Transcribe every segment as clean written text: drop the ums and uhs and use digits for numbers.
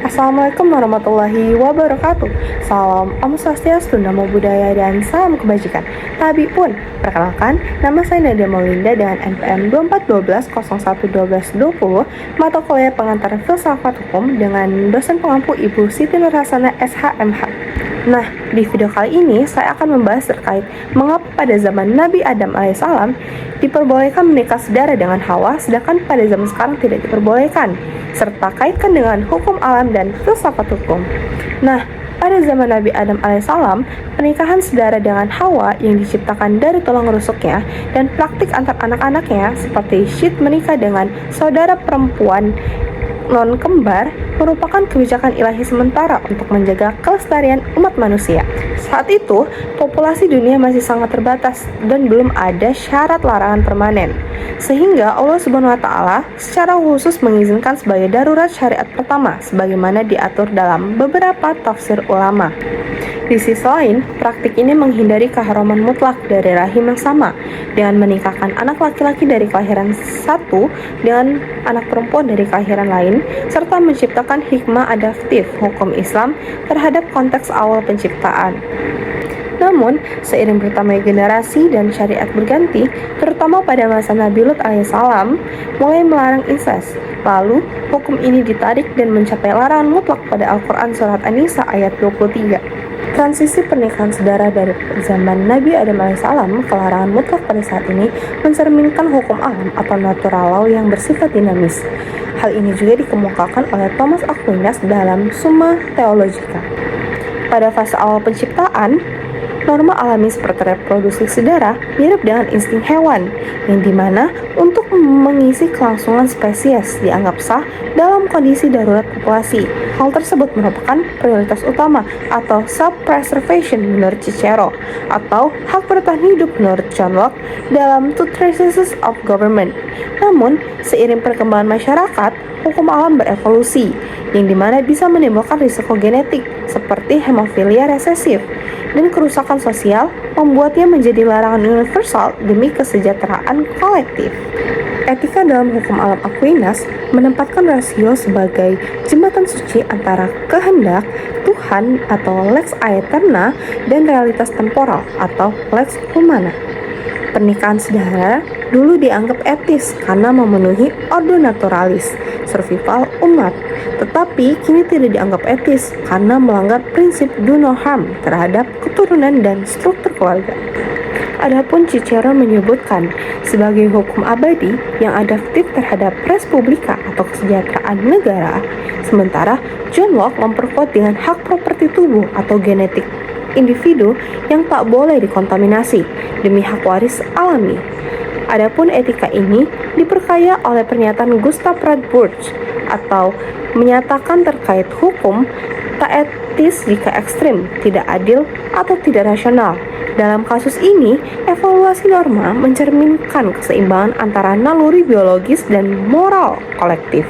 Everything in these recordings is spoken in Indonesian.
Assalamualaikum warahmatullahi wabarakatuh. Salam Om Swastiastu, Namo Buddhaya, dan salam kebajikan. Tabi pun, perkenalkan, nama saya Nadia Maulinda dengan NPM 2412011220, mata kuliah pengantar filsafat hukum dengan dosen pengampu Ibu Siti Nurhasana SHMH. Nah, di video kali ini saya akan membahas terkait mengapa pada zaman Nabi Adam alaihissalam diperbolehkan menikah sedara dengan Hawa, sedangkan pada zaman sekarang tidak diperbolehkan, serta kaitkan dengan hukum alam dan filsafat hukum. Nah, pada zaman Nabi Adam alaihissalam, pernikahan sedara dengan Hawa yang diciptakan dari tulang rusuknya dan praktik antar anak-anaknya seperti syid menikah dengan saudara perempuan non-kembar merupakan kebijakan ilahi sementara untuk menjaga kelestarian umat manusia. Saat itu, populasi dunia masih sangat terbatas dan belum ada syarat larangan permanen. Sehingga Allah Subhanahu wa taala secara khusus mengizinkan sebagai darurat syariat pertama sebagaimana diatur dalam beberapa tafsir ulama. Di sisi lain, praktik ini menghindari keharaman mutlak dari rahim yang sama dengan menikahkan anak laki-laki dari kelahiran satu dengan anak perempuan dari kelahiran lain, serta menciptakan hikmah adaptif hukum Islam terhadap konteks awal penciptaan. Namun, seiring bertambahnya generasi dan syariat berganti, terutama pada masa Nabi Lut alaihissalam, mulai melarang insest. Lalu, hukum ini ditarik dan mencapai larangan mutlak pada Al-Quran Surat An-Nisa ayat 23. Transisi pernikahan sedara dari zaman Nabi Adam alaihissalam ke larangan mutlak pada saat ini mencerminkan hukum alam atau natural law yang bersifat dinamis. Hal ini juga dikemukakan oleh Thomas Aquinas dalam Summa Theologica. Pada fase awal penciptaan, norma alami seperti reproduksi sedara mirip dengan insting hewan, yang dimana untuk mengisi kelangsungan spesies dianggap sah dalam kondisi darurat populasi. Hal tersebut merupakan prioritas utama atau self-preservation menurut Cicero, atau hak bertahan hidup menurut John Locke dalam Two Treatises of Government. Namun, seiring perkembangan masyarakat, hukum alam berevolusi, yang dimana bisa menimbulkan risiko genetik seperti hemofilia resesif, dan kerusakan sosial membuatnya menjadi larangan universal demi kesejahteraan kolektif. Etika dalam hukum alam Aquinas menempatkan rasio sebagai jembatan suci antara kehendak Tuhan atau lex aeterna dan realitas temporal atau lex humana. Pernikahan sedara dulu dianggap etis karena memenuhi ordo naturalis, survival umat, tetapi kini tidak dianggap etis karena melanggar prinsip do no harm terhadap keturunan dan struktur keluarga. Adapun Cicero menyebutkan sebagai hukum abadi yang adaptif terhadap res publica atau kesejahteraan negara, sementara John Locke memperkuat dengan hak properti tubuh atau genetik individu yang tak boleh dikontaminasi demi hak waris alami. Adapun etika ini diperkaya oleh pernyataan Gustav Radbruch atau menyatakan terkait hukum tak etis jika ekstrim, tidak adil, atau tidak rasional. Dalam kasus ini, evaluasi norma mencerminkan keseimbangan antara naluri biologis dan moral kolektif.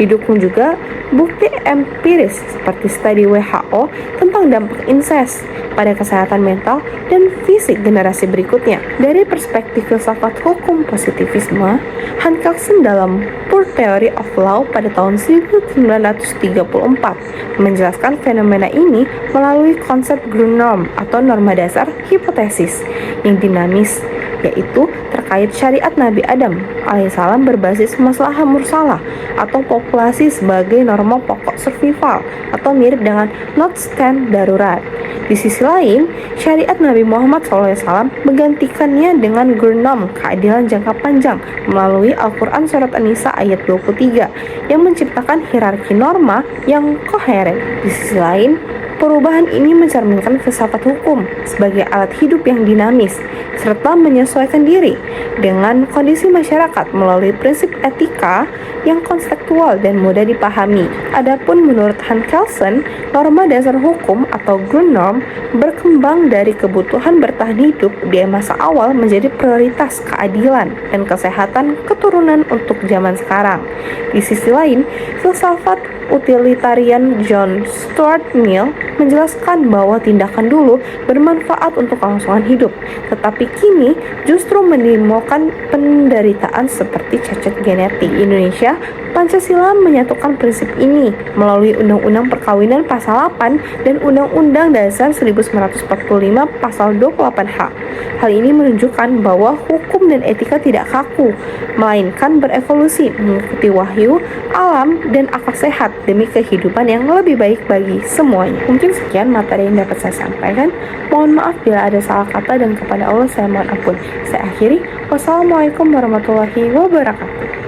Didukung juga bukti empiris seperti studi WHO tentang dampak insest pada kesehatan mental dan fisik generasi berikutnya. Dari perspektif filsafat hukum positivisme, Hans Kelsen dalam Pure Theory of Law pada tahun 1934 menjelaskan fenomena ini melalui konsep Grundnorm atau norma dasar hipotesis yang dinamis, yaitu terkait syariat Nabi Adam alaihissalam berbasis maslahah mursalah atau populasi sebagai norma pokok survival atau mirip dengan not stand darurat. Di sisi lain, syariat Nabi Muhammad SAW menggantikannya dengan Grundnorm keadilan jangka panjang melalui Al-Quran Surat An-Nisa ayat 23 yang menciptakan hierarki norma yang koheren. Di sisi lain, perubahan ini mencerminkan filsafat hukum sebagai alat hidup yang dinamis, serta menyesuaikan diri dengan kondisi masyarakat melalui prinsip etika yang konseptual dan mudah dipahami. Adapun menurut Hans Kelsen, norma dasar hukum atau Grundnorm berkembang dari kebutuhan bertahan hidup di masa awal menjadi prioritas keadilan dan kesehatan keturunan untuk zaman sekarang. Di sisi lain, filsafat utilitarian John Stuart Mill menjelaskan bahwa tindakan dulu bermanfaat untuk kelangsungan hidup, tetapi kini justru menimbulkan penderitaan seperti cacat genetik. Indonesia Pancasila menyatukan prinsip ini melalui Undang-Undang Perkawinan Pasal 8 dan Undang-Undang Dasar 1945 Pasal 28H. Hal ini menunjukkan bahwa hukum dan etika tidak kaku, melainkan berevolusi mengikuti wahyu, alam, dan akal sehat demi kehidupan yang lebih baik bagi semuanya. Mungkin sekian materi yang dapat saya sampaikan. Mohon maaf bila ada salah kata dan kepada Allah saya mohon ampun. Saya akhiri. Wassalamualaikum warahmatullahi wabarakatuh.